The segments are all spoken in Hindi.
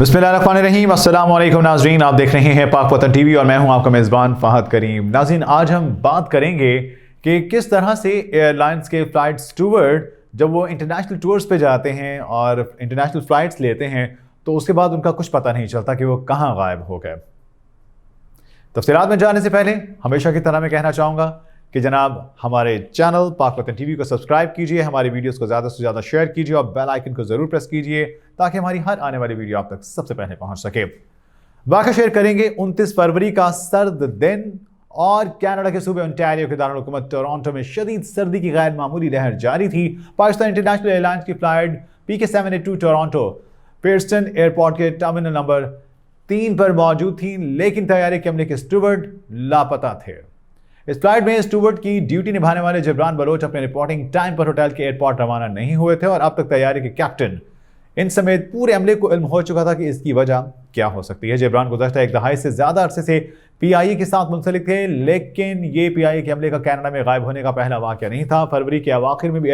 बिस्मिल्लाहिर्रहमानिर्रहीम, अस्सलाम वालेकुम नाज़रीन। आप देख रहे हैं पाक वतन टीवी और मैं हूं आपका मेज़बान फ़हद करीम। नाज़रीन, आज हम बात करेंगे कि किस तरह से एयरलाइंस के फ़्लाइट स्टूवर्ड जब वो इंटरनेशनल टूर्स पे जाते हैं और इंटरनेशनल फ़्लाइट्स लेते हैं तो उसके बाद उनका कुछ पता नहीं चलता कि वो कहाँ गायब हो गए। तफ़सीलात में जाने से पहले हमेशा की तरह मैं कहना चाहूँगा कि जनाब हमारे चैनल पाक वतन टीवी को सब्सक्राइब कीजिए, हमारी वीडियोस को ज़्यादा से ज़्यादा शेयर कीजिए और बेल आइकन को ज़रूर प्रेस कीजिए ताकि हमारी हर आने वाली वीडियो आप तक सबसे पहले पहुंच सके। वाक़या शेयर करेंगे 29 फरवरी का सर्द दिन और कनाडा के सूबे ओंटारियो के दारुल हुकूमत टोरंटो में शदीद सर्दी की गैर मामूली लहर जारी थी। पाकिस्तान इंटरनेशनल एयरलाइंस की फ्लाइट PK782 टोरंटो पेयरस्टन एयरपोर्ट के टर्मिनल नंबर 3 पर मौजूद थी, लेकिन तैयारी के अमले के स्टूवर्ड लापता थे। इस फ्लाइट में स्टूवर्ड की ड्यूटी निभाने वाले जबरान बलोच अपने रिपोर्टिंग टाइम पर होटल के एयरपोर्ट रवाना नहीं हुए थे और अब तक तैयारी के कैप्टन इन समेत पूरे अमले को इल्म हो चुका था कि इसकी वजह क्या हो सकती है। जबरान गुज़श्ता एक दहाई से ज़्यादा अरसे से PIA के साथ मुंसलिक थे, लेकिन ये PIA के अमले का कनाडा में गायब होने का पहला वाक़या नहीं था। फरवरी के अवाखिर में भी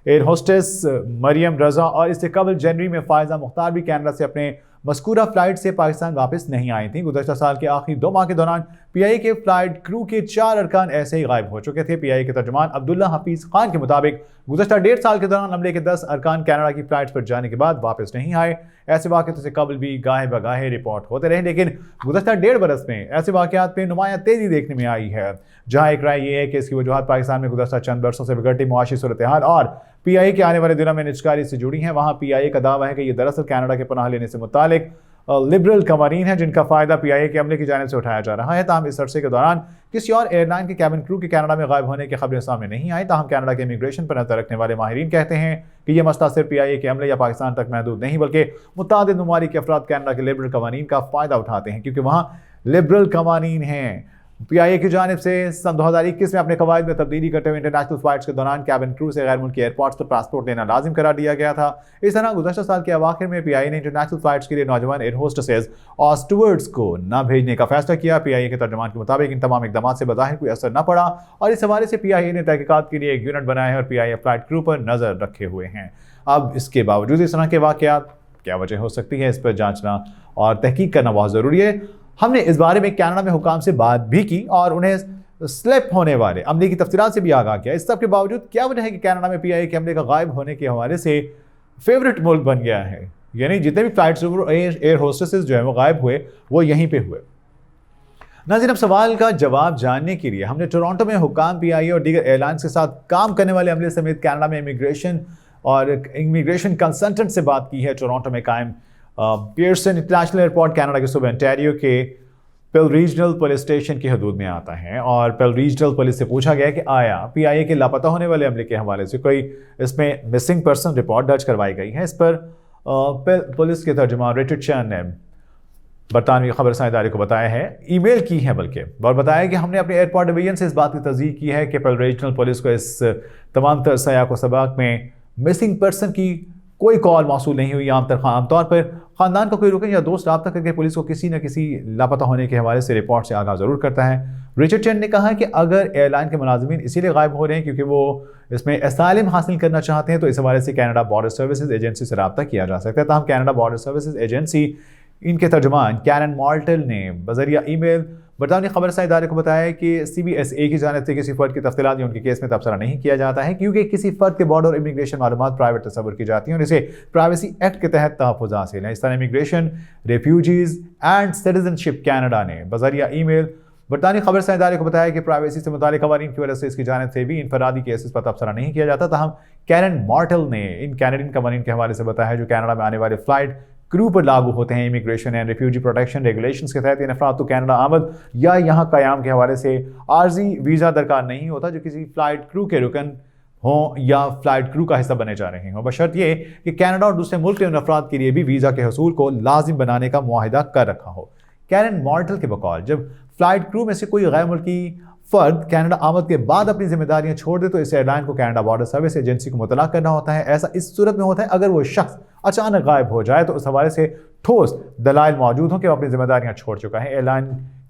एयर होस्टेस मरियम रजा और इससे कबल जनवरी में फ़ायज़ा मुख्तार भी कनाडा से अपने मज़कूरा फ्लाइट से पाकिस्तान वापस नहीं आई थी। गुज़श्ता साल के आखिरी 2 माह के दौरान PIA के फ्लाइट क्रू के 4 अरकान ऐसे ही गायब हो चुके थे। PIA के तर्जुमान अब्दुल्ला हफीज़ खान के मुताबिक गुज़श्ता 1.5 साल के दौरान अमले के 10 अरकान कनाडा की फ्लाइट पर जाने के बाद वापस नहीं आए। ऐसे वाक़यात से कबल भी गाहे बगाहे रिपोर्ट होते रहे, लेकिन गुज़श्ता 1.5 बरस में ऐसे वाक़यात में नुमाया तेज़ी देखने में आई है, जहाँ एक राय ये है कि इसकी वजूहत पाकिस्तान में गुज़श्ता चंद बरसों से बिगड़ती मुआशी सूरत हाल और PIA के आने वाले दिनों में निजकारी से जुड़ी हैं। वहाँ PIA का दावा है कि ये दरअसल कनाडा के पनाह लेने से मुतालिक लिबरल कवानीन है, जिनका फ़ायदा PIA के अमले की जानिब से उठाया जा रहा है। ताहम इस अरसे के दौरान किसी और एयरलाइन के कैबिन क्रू के कनाडा में गायब होने की खबरें सामने नहीं आई। ताहम कनाडा के इमिग्रेशन पर नजर रखने वाले माहिरीन कहते हैं कि यह मसला सिर्फ PIA के अमले या पाकिस्तान तक महदूद नहीं बल्कि मुतादिद ममालिक के अफराद कनाडा के लिबरल कवानीन का फ़ायदा उठाते हैं, क्योंकि वहाँ लिबरल कवानीन हैं। PIA की जानिब से सन 2021 में अपने कवायद में तब्दीली करते हुए इंटरनेशनल फ्लाइट्स के दौरान कैबिन क्रू से गैर मुल्की एयरपोर्ट्स पर पासपोर्ट लेना लाजिम करार दिया गया था। इस तरह गुज़श्ता साल के अवाखिर में PIA ने इंटरनेशनल फ्लाइट्स के लिए नौजवान एयर होस्टेसेस और स्टूवर्ड्स को न भेजने का फैसला किया। PIA के तर्जुमान के मुताबिक इन तमाम इकदाम से बज़ाहिर कोई असर न पड़ा और इस हवाले से PIA ने तहकीकात के लिए एक यूनिट बनाया है और PIA फ्लाइट क्रू पर नज़र रखे हुए हैं। अब इसके बावजूद इस तरह के वाक़यात क्या वजह हो सकती है, इस पर जांचना और तहकीक करना बहुत ज़रूरी है। हमने इस बारे में कनाडा में हुकाम से बात भी की और उन्हें स्लिप होने वाले अमले की तफसीलात से भी आगाह किया। इस सब के बावजूद क्या वजह है कि कनाडा में PIA के अमले का गायब होने के हवाले से फेवरेट मुल्क बन गया है, यानी जितने भी फ्लाइट्स एयर होस्टेसेस जो है वो गायब हुए वो यहीं पे हुए। नाज़रीन, अब सवाल का जवाब जानने के लिए हमने टोरंटो में हुकाम PIA और दीगर एयरलाइंस के साथ काम करने वाले अमले समेत कनाडा में इमिग्रेशन कंसल्टेंट से बात की है। टोरंटो में कायम पियर्सन इंटरनेशनल एयरपोर्ट कनाडा के सूबे ओंटारियो के पेल रीजनल पुलिस स्टेशन की हदूद में आता है और पेल रीजनल पुलिस से पूछा गया कि आया PIA के लापता होने वाले अमले के हवाले से कोई इसमें मिसिंग पर्सन रिपोर्ट दर्ज करवाई गई है। इस पर पेल पुलिस के तर्जुमान रिचर्ड चैन ने बरतानवी खबरसां इदारे को बताया है, ईमेल की है बल्कि, और बताया कि हमने अपने एयरपोर्ट डिवीजन से इस बात की तस्दीक की है कि पेल रीजनल पुलिस को इस तमाम सयाक व सबाक में मिसिंग पर्सन की कोई कॉल मौसूल नहीं हुई। आमतौर पर ख़ानदान का कोई रुकन या दोस्त रब्ता करके पुलिस को किसी न किसी लापता होने के हवाले से रिपोर्ट से आगाह ज़रूर करता है। रिचर्ड चैन ने कहा कि अगर एयरलाइन के मुलाजिमीन इसीलिए गायब हो रहे हैं क्योंकि वो इसमें एसाइलम हासिल करना चाहते हैं तो इस हवाले से कनाडा बॉर्डर सर्विसेज एजेंसी से रब्ता किया जा सकता है। तमाम कनाडा बॉर्डर सर्विसेज एजेंसी इनके तर्जुमान कैरन मॉर्टल ने बजरिया ईमेल बरतानी खबरसां इदारे को बताया कि CBSA की जानिब से किसी फ़र्द की तफसीलात या उनके केस में तबसरा नहीं किया जाता है, क्योंकि किसी फ़र्द के बॉर्डर इमिग्रेशन मालूमात प्राइवेट तस्वुर की जाती हैं और इसे प्राइवेसी एक्ट के तहत तहफ़्फ़ुज़ हासिल है। इस तरह immigration, refugees and citizenship Canada ने बजरिया ईमेल बरतानी खबरसां इदारे को बताया कि प्राइवेसी से मुतालिक क़वानीन की वजह से इसकी जानिब से भी इनफरादी केसेस पर तबसरा नहीं किया जाता। ताहम कैरन मॉर्टल ने इन कैनेडियन क़वानीन के हवाले से बताया जो कनाडा में आने वाले फ़्लाइट क्रू पर लागू होते हैं। Immigration and refugee protection regulations के तहत इन अफराद तो कनाडा आमद या यहाँ क़याम के हवाले से आर्जी वीज़ा दरकार नहीं होता जो किसी फ़्लाइट क्रू के रुकन हों या फ़्लाइट क्रू का हिस्सा बने जा रहे हों, बशर्त ये कि कनाडा और दूसरे मुल्क के उन अफराद के लिए भी वीज़ा के हसूल को लाजिम बनाने का मुआहिदा कर रखा हो। कैरन मॉर्टल के बकौल जब फ़्लाइट क्रू में से कोई गैर मुल्की फ़र्द कनाडा आमद के बाद अपनी जिम्मेदारियां छोड़ दे तो इस एयरलाइन को कनाडा बॉर्डर सर्विस एजेंसी को मुतला करना होता है। ऐसा इस सूरत में होता है अगर वो शख्स अचानक गायब हो जाए तो उस हवाले से ठोस दलाइल मौजूद हों कि वो अपनी जिम्मेदारियां छोड़ चुका है। एयरलाइन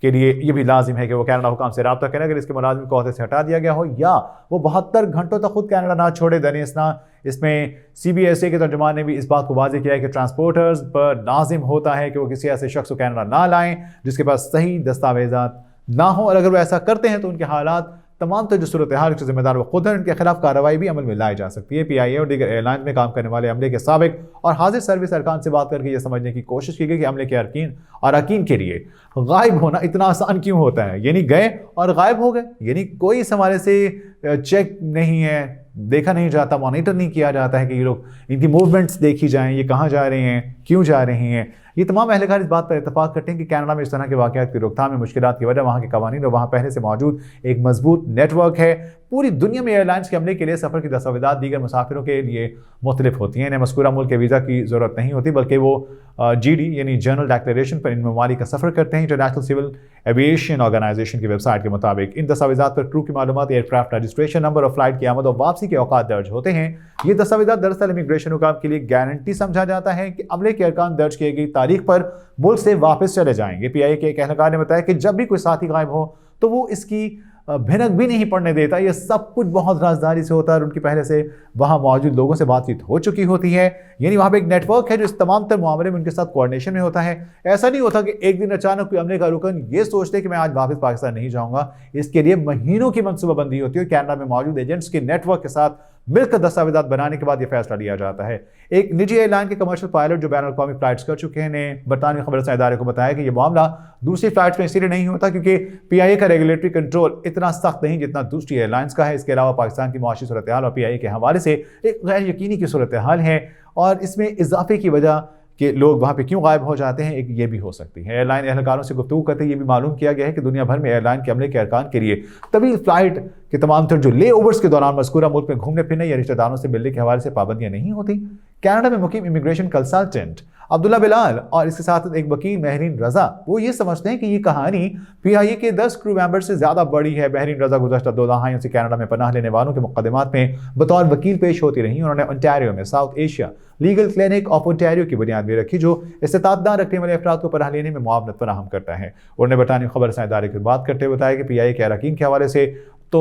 के लिए ये भी लाजिम है कि वो कनाडा हुकाम से रब्ता करें अगर इसके मुलाजिम को ओहदे से हटा दिया गया हो, या वो 72 घंटों तक खुद कनाडा ना छोड़े। दनिस्ना इसमें CBSA के तर्जुमान ने भी इस बात को वाज़ेह किया है कि ट्रांसपोर्टर्स पर लाजिम होता है कि वो किसी ऐसे शख्स को कनाडा ना लाएं जिसके पास सही दस्तावेज़ात ना हो, और अगर वो ऐसा करते हैं तो उनके हालात तमाम जो सूरत हाल के जिम्मेदार वो खुद हैं, उनके खिलाफ कार्रवाई भी अमल में लाई जा सकती है। PIA और दीगर एयरलाइन में काम करने वाले अमले के साबिक और हाजिर सर्विस अरकान से बात करके ये समझने की कोशिश की गई कि अमले के अरकान के लिए गायब होना इतना आसान क्यों होता है। यानी गए और गायब हो गए, यानी कोई इस हवाले से चेक नहीं है, देखा नहीं जाता, मॉनिटर नहीं किया जाता है कि ये लोग, इनकी मूवमेंट्स देखी जाएं, ये कहाँ जा रहे हैं, क्यों जा रहे हैं। ये तमाम अहलकार इस बात पर इत्तफाक करते हैं कि कनाडा में इस तरह के वाक़यात की रोकथाम में मुश्किलात की वजह वहाँ के कवानीन और वहाँ पहले से मौजूद एक मजबूत नेटवर्क है। पूरी दुनिया में एयरलाइंस के अमले के लिए सफ़र की दस्तावेज़ात दीगर मुसाफिरों के लिए मुख्तलिफ होती हैं। इन्हें मज़कूरा मुल्क के वीज़ा की ज़रूरत नहीं होती, बल्कि वो GD यानी जनरल डिक्लेरेशन पर इन ममालिक का सफ़र करते हैं। इंटरनेशनल सिविल एविएशन ऑर्गेनाइजेशन की वेबसाइट के मुताबिक इन दस्तावेज़ात पर क्रू की मालूमात, एयरक्राफ्ट रजिस्ट्रेशन नंबर और फ्लाइट की आमद और वापसी के औकात दर्ज होते हैं। ये दस्तावेज़ात दरअसल इमिग्रेशन हुकाम के लिए गारंटी समझा जाता है कि अमले के अरकान दर्ज की गई तारीख पर मुल्क से वापस चले जाएंगे। PIA के एक अहलकार ने बताया कि जब भी कोई साथी गायब हो तो वो इसकी भिनक भी नहीं पड़ने देता। ये सब कुछ बहुत राजदारी से होता है और उनकी पहले से वहाँ मौजूद लोगों से बातचीत हो चुकी होती है। यानी वहाँ पे एक नेटवर्क है जो इस तमाम तर मामले में उनके साथ कोऑर्डिनेशन में होता है। ऐसा नहीं होता कि एक दिन अचानक कोई अमले का रुकन ये सोचते कि मैं आज वापस पाकिस्तान नहीं जाऊँगा। इसके लिए महीनों की मनसूबाबंदी होती है। कनाडा में मौजूद एजेंट्स के नेटवर्क के साथ मिलकर दस्तावेज़ात बनाने के बाद यह फैसला लिया जाता है। एक निजी एयरलाइन के कमर्शियल पायलट जो बैनुल-अक़वामी फ्लाइट्स कर चुके हैं ने बरतानवी खबरसां इदारे को बताया कि यह मामला दूसरी फ्लाइट्स में इसलिए नहीं होता क्योंकि PIA का रेगुलेटरी कंट्रोल इतना सख्त नहीं जितना दूसरी एयरलाइंस का है। इसके अलावा पाकिस्तान की मुआशी सूरत हाल और PIA के हवाले से एक गैर यकीनी की सूरत हाल है और इसमें इजाफे की वजह कि लोग वहाँ पे क्यों गायब हो जाते हैं, एक ये भी हो सकती है। एयरलाइन एहलकारों से गुफ्तगू करते ये भी मालूम किया गया है कि दुनिया भर में एयरलाइन के अमले के अरकान के लिए तवील फ्लाइट के तमाम तर जो ले ओवर्स के दौरान मज़कूरा मुल्क में घूमने फिरने या रिश्तेदारों से मिलने के हवाले से पाबंदियाँ नहीं होती। कनाडा में मुकीम इमिग्रेशन कंसल्टेंट अब्दुल्ला बिलाल और इसके साथ एक वकील महरीन रजा वो ये समझते हैं कि ये कहानी PIA के 10 क्रू मेंबर से ज़्यादा बड़ी है। महरीन रजा गुज़श्ता 2 दहाइयों से कनाडा में पनाह लेने वालों के मुकदमात में बतौर वकील पेश होती रही। उन्होंने ओंटारियो में south Asia legal clinic of Ontario की बुनियाद भी रखी जो इस्तात न रखने वाले अफराद को पनाह लेने में मुआवनत फराहम करता है। उन्होंने बरतानवी खबरसां इदारे की बात करते हुए बताया कि PIA के अरकान के हवाले से तो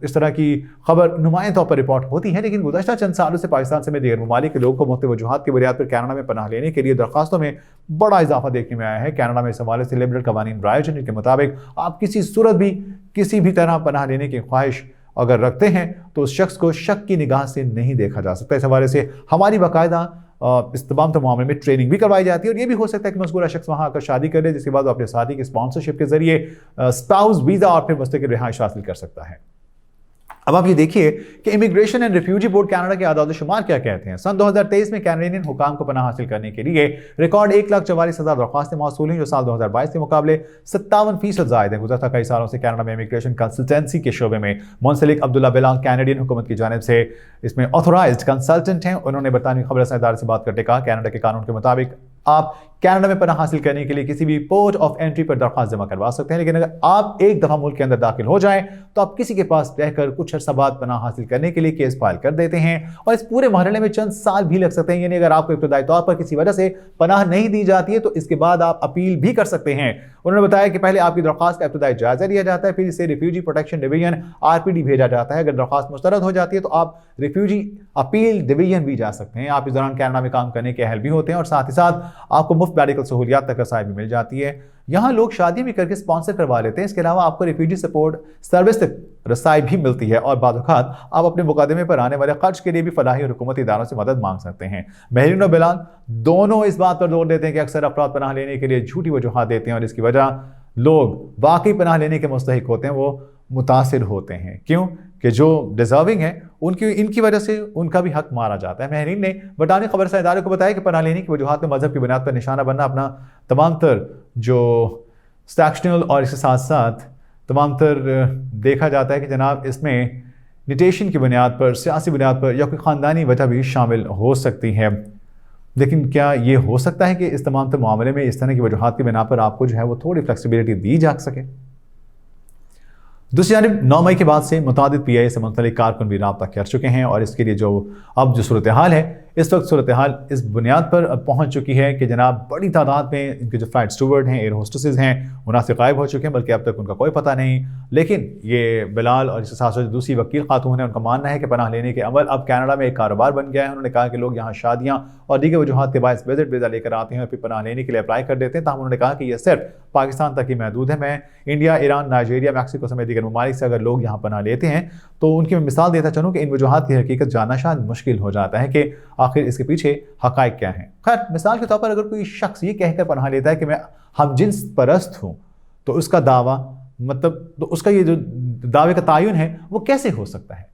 इस तरह की खबर नुमाया तौर पर रिपोर्ट होती है, लेकिन गुज़श्ता चंद सालों से पाकिस्तान समेत दीगर ममालिक के लोगों को मुख्तलिफ वजूहात की बुनियाद पर कनाडा में पनाह लेने के लिए दरख्वास्तों में बड़ा इजाफा देखने में आया है। कनाडा में इस हवाले से लिबरल कवानीन राइज जिनके मुताबिक आप किसी सूरत भी किसी भी तरह पनाह लेने की ख्वाहिश अगर रखते हैं तो उस शख्स को शक की निगाह से नहीं देखा जा सकता। इस हवाले से हमारी बाकायदा इस तमाम मामले में ट्रेनिंग भी करवाई जाती है और ये भी हो सकता है कि मज़कूरा शख्स वहाँ आकर शादी कर ले जिसके बाद वो अपने साथी की स्पॉन्सरशिप के जरिए स्पाउस वीज़ा और फिर मुस्तकिल रिहाइश हासिल कर सकता है। अब आप ये देखिए कि immigration and refugee board Canada के आदाद शुमार क्या कहते हैं। सन 2023 में कैनेडियन हुकाम को पनाह हासिल करने के लिए रिकॉर्ड 1,44,000 दरख्वास्तें मौसूल हुई जो साल 2022 के मुकाबले 57% ज़ायद है। गुज़श्ता कई सालों से कनाडा में इमिग्रेशन कंसल्टेंसी के शोबे में मुंसलिक अब्दुल्ला बिलाल कैनेडियन हुकूमत की जानिब से इसमें ऑथोराइज्ड कंसल्टेंट हैं। उन्होंने बरतानवी खबरसां इदारे से बात करते कहा कनाडा के कानून के मुताबिक आप कनाडा में पनाह हासिल करने के लिए किसी भी पोर्ट ऑफ एंट्री पर दरख्वास्त जमा करवा सकते हैं, लेकिन अगर आप एक दफ़ा मुल्क के अंदर दाखिल हो जाएं तो आप किसी के पास रहकर कुछ अर्सा बाद पनाह हासिल करने के लिए केस फाइल कर देते हैं और इस पूरे मरहले में चंद साल भी लग सकते हैं। यानी अगर आपको इब्तदाई तौर पर किसी वजह से पनाह नहीं दी जाती है तो इसके बाद आप अपील भी कर सकते हैं। उन्होंने बताया कि पहले आपकी दरख्वास्त का इब्तदाई जायजा लिया जाता है, फिर इसे रिफ्यूजी प्रोटेक्शन डिवीजन RPD भेजा जाता है। अगर दरख्वास्त मुस्तरद हो जाती है तो आप रिफ्यूजी अपील डिवीजन भी जा सकते हैं। आप इस दौरान कनाडा में काम करने के अहल भी होते हैं और साथ ही साथ आपको मुफ्त मेडिकल सहूलियात तक रसाई भी मिल जाती है। यहाँ लोग शादी भी करके स्पॉन्सर करवा लेते हैं। इसके अलावा आपको रिफ्यूजी सपोर्ट सर्विस तक रसाई भी मिलती है और बाद वक़ात आप अपने मुकदमे पर आने वाले खर्च के लिए भी फलाही और हुकूमती इदारों से मदद मांग सकते हैं। महरीन और बिलाल दोनों इस बात पर जोर देते हैं कि अक्सर अफराद पनाह लेने के लिए झूठी वजूहात देते हैं और इसकी वजह लोग वाकई पनाह लेने के मुस्तहिक होते हैं वो मुतासिर होते हैं। क्यों कि जो डिजर्विंग है इनकी वजह से उनका भी हक मारा जाता है। महरीन ने बरतानवी खबरसां इदारे को बताया कि पनाह लेने की वजूहात में मजहब की बुनियाद पर निशाना बनना अपना तमाम तर जो सेक्शनल और इसके साथ साथ तमाम तर देखा जाता है कि जनाब इसमें निटेशन की बुनियाद पर, सियासी बुनियाद पर या कोई ख़ानदानी वजह भी शामिल हो सकती है। लेकिन क्या ये हो सकता है कि इस तमाम तर मामले में इस तरह की वजूहात की बिना पर आपको जो है वो थोड़ी फ्लेक्सिबिलिटी दी जा सके? दूसरी जानिब 9 मई के बाद से मुतादिद PIA से मुंसलिक कारकुन भी राब्ता कर चुके हैं और इसके लिए जो अब जो सूरत हाल है इस वक्त सूरत हाल इस बुनियाद पर पहुंच चुकी है कि जनाब बड़ी तादाद में इनके जो फ्लाइट स्टूवर्ड हैं, एयर होस्टेसेस हैं, वो ना सिर्फ गायब हो चुके हैं बल्कि अब तक उनका कोई पता नहीं। लेकिन ये बिलाल और इसके साथ साथ दूसरी वकील खातून है, उनका मानना है कि पनाह लेने के अमल अब कनाडा में एक कारोबार बन गया है। उन्होंने कहा कि लोग यहाँ शादियाँ और दीगर वजूहत के बायस विजिट वीज़ा लेकर आते हैं और फिर पनाह लेने के लिए अप्लाई कर देते हैं। तब उन्होंने कहा कि यह सिर्फ पाकिस्तान तक ही महदूद है। मैं इंडिया, ईरान, नाइजीरिया, मैक्सिको समेत दीगर ममालिक से अगर लोग यहाँ पनाह लेते हैं तो उनकी मैं मिसाल देता चलूँ कि इन वजूहत की हकीकत जानना शायद मुश्किल हो जाता है कि आखिर इसके पीछे हक़ाइक़ क्या हैं। खैर, मिसाल के तौर पर अगर कोई शख्स ये कहकर पनाह लेता है कि मैं हमजिन्स परस्त हूँ, तो उसका दावा तो उसका ये जो दावे का तायुन है वो कैसे हो सकता है।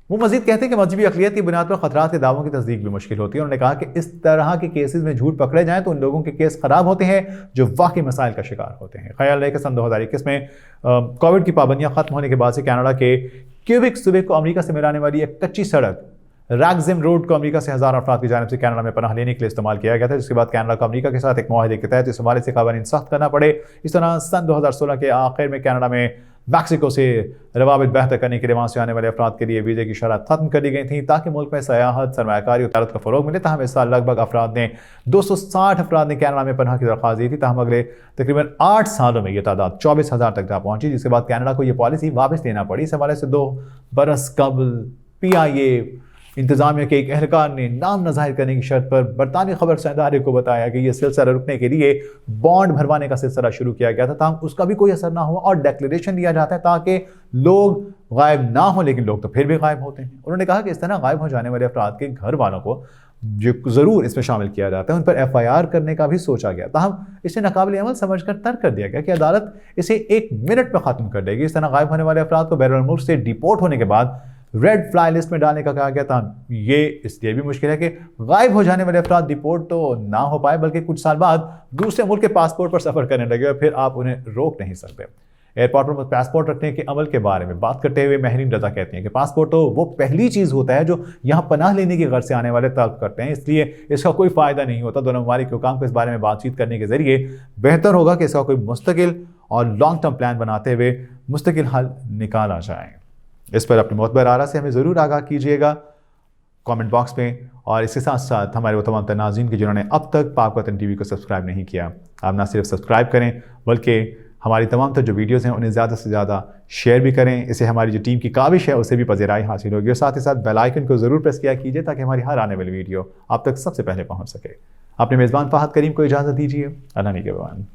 वो मजीद कहते हैं कि मजहबी अक़लियत की बुनियाद पर खतरात के दावों की तस्दीक भी मुश्किल होती है। उन्होंने कहा कि इस तरह के केसेस में झूठ पकड़े जाएं तो उन लोगों के केस खराब होते हैं जो वाकई मसाइल का शिकार होते हैं। ख्याल रहे कि सन 2021 में कोविड की पाबंदियां खत्म होने के बाद से कनाडा के क्यूबिक सूबे को अमेरिका से मिलाने वाली एक कच्ची सड़क रैक्जिम रोड को अमेरिका से हज़ार अफराद की जानिब से कनाडा में पनाह लेने के लिए इस्तेमाल किया गया था, जिसके बाद कनाडा को अमेरिका के साथ एक मुआहदे के तहत इस हवाले से कानून सख्त करना पड़े। इस तरह सन 2016 के आखिर में कनाडा में मैक्सिको से रवाबित बेहतर करने के लिए वहाँ से आने वाले अफराद के लिए वीज़े की शर्त खत्म कर दी गई थी ताकि मुल्क में सयाहत, सरमायाकारी और तजारत का फ़रोग मिले। ताहम इस साल लगभग 260 अफराद ने कनाडा में पनाह की दरख्वास्त दी थी। ताहम अगले तकरीबन 8 सालों में यह तादाद 24,000 तक जा पहुंची, जिसके बाद कनाडा को यह पॉलिसी वापस लेना पड़ी। इस हवाले से 2 बरस कबल PIA इंतजामिया के एक एहलकार ने नाम न जाहिर करने की शर्त पर बरतानी खबर इदारे को बताया कि यह सिलसिला रुकने के लिए बॉन्ड भरवाने का सिलसिला शुरू किया गया था, ताहम उसका भी कोई असर ना हुआ और डिक्लेरेशन दिया जाता है ताकि लोग गायब ना हो, लेकिन लोग तो फिर भी गायब होते हैं। उन्होंने कहा कि इस तरह गायब हो जाने वाले अफराद के घर वालों को जो ज़रूर इसमें शामिल किया जाता है, उन पर FIR करने का भी सोचा गया। ताहम इसे नाकाबिल अमल समझकर तर्क कर दिया गया कि अदालत इसे 1 मिनट में ख़त्म कर देगी। इस तरह गायब होने वाले अफराद को बैरुल मुल्क से डिपोर्ट होने के बाद रेड फ्लाई लिस्ट में डालने का कहा गया था। ये इसलिए भी मुश्किल है कि गायब हो जाने वाले अफराद डिपोर्ट तो ना हो पाए बल्कि कुछ साल बाद दूसरे मुल्क के पासपोर्ट पर सफ़र करने लगे और फिर आप उन्हें रोक नहीं सकते। एयरपोर्ट पर पासपोर्ट रखने के अमल के बारे में बात करते हुए महरीन रजा कहती हैं कि पासपोर्ट तो वो पहली चीज़ होता है जो यहाँ पनाह लेने की गर्ज से आने वाले तलब करते हैं, इसलिए इसका कोई फ़ायदा नहीं होता। दोनों ममालिक के हुकाम को इस बारे में बातचीत करने के ज़रिए बेहतर होगा कि इसका कोई मुस्तकिल और लॉन्ग टर्म प्लान बनाते हुए मुस्तकिल हल निकाला जाए। इस पर अपनी मोतबर आरा से हमें ज़रूर आगाह कीजिएगा कमेंट बॉक्स में, और इसके साथ साथ हमारे वो तमाम नाज़रीन के जिन्होंने अब तक पाक वतन TV को सब्सक्राइब नहीं किया, आप ना सिर्फ सब्सक्राइब करें बल्कि हमारी तमाम जो वीडियोज़ हैं उन्हें ज़्यादा से ज़्यादा शेयर भी करें। इससे हमारी जो टीम की काविश है उसे भी पज़ीराई हासिल होगी, और साथ ही साथ बेल आइकन को ज़रूर प्रेस किया कीजिए ताकि हमारी हर आने वाली वीडियो आप तक सबसे पहले पहुँच सके। अपने मेज़बान फ़हद करीम को इजाज़त दीजिए। अल्लाह निगहबान।